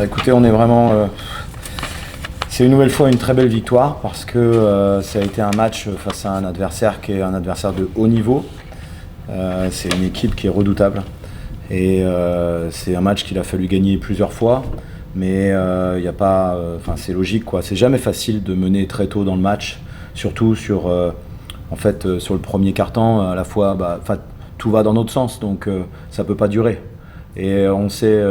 Écoutez, on est vraiment. C'est une nouvelle fois une très belle victoire parce que ça a été un match face à un adversaire qui est un adversaire de haut niveau. C'est une équipe qui est redoutable et c'est un match qu'il a fallu gagner plusieurs fois, mais il y a pas. Enfin, c'est logique quoi. C'est jamais facile de mener très tôt dans le match, surtout sur sur le premier quart-temps. À la fois, tout va dans notre sens, donc ça peut pas durer. Et on s'est,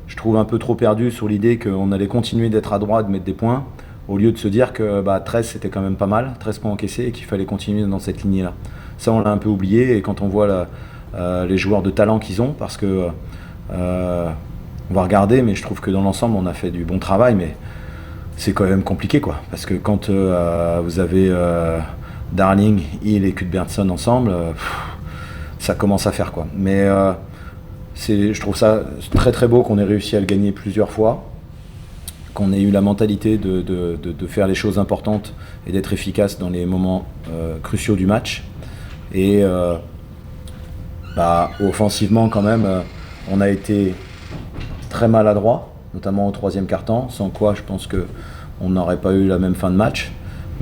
je trouve, un peu trop perdu sur l'idée qu'on allait continuer d'être à droite, de mettre des points, au lieu de se dire que 13 c'était quand même pas mal, 13 points encaissés, et qu'il fallait continuer dans cette lignée-là. Ça, on l'a un peu oublié, et quand on voit les joueurs de talent qu'ils ont, parce que on va regarder, mais je trouve que dans l'ensemble, on a fait du bon travail, mais c'est quand même compliqué, quoi. Parce que quand vous avez Darling, Hill et Cuthbertson ensemble, ça commence à faire, quoi. Mais je trouve ça très très beau qu'on ait réussi à le gagner plusieurs fois, qu'on ait eu la mentalité de faire les choses importantes et d'être efficace dans les moments cruciaux du match. Et offensivement quand même, on a été très maladroit, notamment au troisième quart-temps, sans quoi je pense qu'on n'aurait pas eu la même fin de match.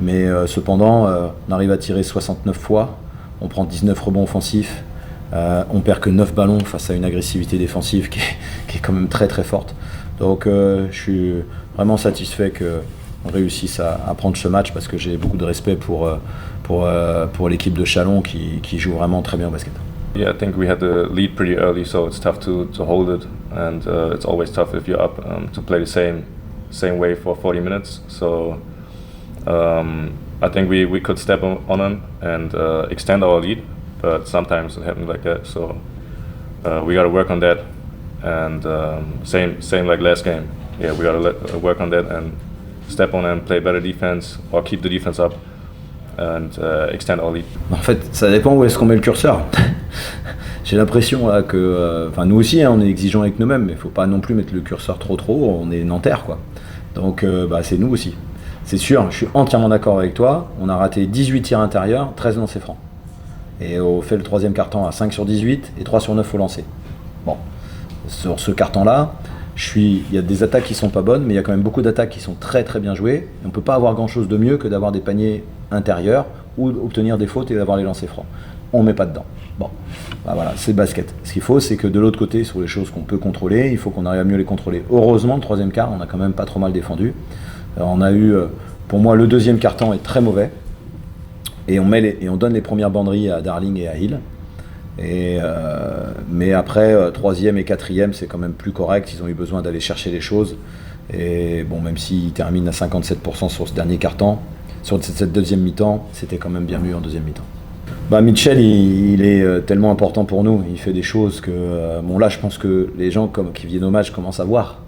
Mais cependant, on arrive à tirer 69 fois, on prend 19 rebonds offensifs. On perd que 9 ballons face à une agressivité défensive qui est quand même très très forte. Donc je suis vraiment satisfait qu'on réussisse à prendre ce match parce que j'ai beaucoup de respect pour l'équipe de Chalon qui joue vraiment très bien au basket. Yeah, I think we had the lead pretty early, so it's tough to hold it, and it's always tough if you're up to play the same way for 40 minutes. So I think we could step on them and extend our lead. But sometimes it happens like that, so we got to work on that. And same like last game. Yeah, we got to work on that and step on and play better defense or keep the defense up and extend our lead. En fait, ça dépend où est-ce qu'on met le curseur. J'ai l'impression là, que, nous aussi, on est exigeants avec nous-mêmes, mais il ne faut pas non plus mettre le curseur trop haut. On est Nanterre, quoi. Donc, c'est nous aussi. C'est sûr, je suis entièrement d'accord avec toi. On a raté 18 tirs intérieurs, 13 lancers francs. Et on fait le troisième carton à 5 sur 18 et 3 sur 9 au lancer. Bon, sur ce carton-là, il y a des attaques qui sont pas bonnes, mais il y a quand même beaucoup d'attaques qui sont très très bien jouées. Et on peut pas avoir grand-chose de mieux que d'avoir des paniers intérieurs ou obtenir des fautes et d'avoir les lancers francs. On met pas dedans. Bon, voilà, c'est le basket. Ce qu'il faut, c'est que de l'autre côté, sur les choses qu'on peut contrôler, il faut qu'on arrive à mieux les contrôler. Heureusement, le troisième quart, on a quand même pas trop mal défendu. On a eu, pour moi, le deuxième carton est très mauvais. Et on donne les premières banderies à Darling et à Hill. Mais après, troisième et quatrième, c'est quand même plus correct. Ils ont eu besoin d'aller chercher les choses. Et bon, même s'ils terminent à 57% sur ce dernier quart-temps, sur cette deuxième mi-temps, c'était quand même bien mieux en deuxième mi-temps. Mitchell, il est tellement important pour nous. Il fait des choses que... là, je pense que les gens qui viennent au match commencent à voir.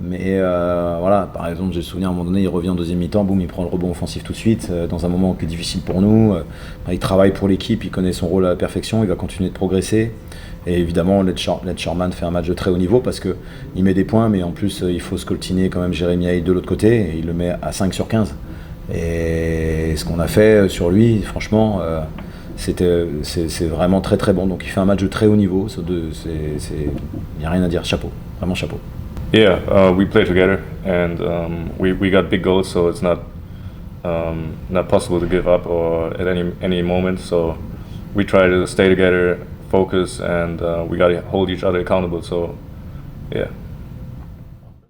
Mais par exemple, j'ai le souvenir à un moment donné, il revient en deuxième mi-temps, boum, il prend le rebond offensif tout de suite, dans un moment qui est difficile pour nous. Il travaille pour l'équipe, il connaît son rôle à la perfection, il va continuer de progresser. Et évidemment, Led Sherman fait un match de très haut niveau parce qu'il met des points, mais en plus, il faut scoltiner quand même Jérémy Hill de l'autre côté, et il le met à 5 sur 15. Et ce qu'on a fait sur lui, franchement, c'est vraiment très très bon. Donc il fait un match de très haut niveau, il n'y a rien à dire, chapeau, vraiment chapeau. Yeah, we play together, and we got big goals, so it's not possible to give up or at any moment. So we try to stay together, focus, and we got to hold each other accountable. So yeah.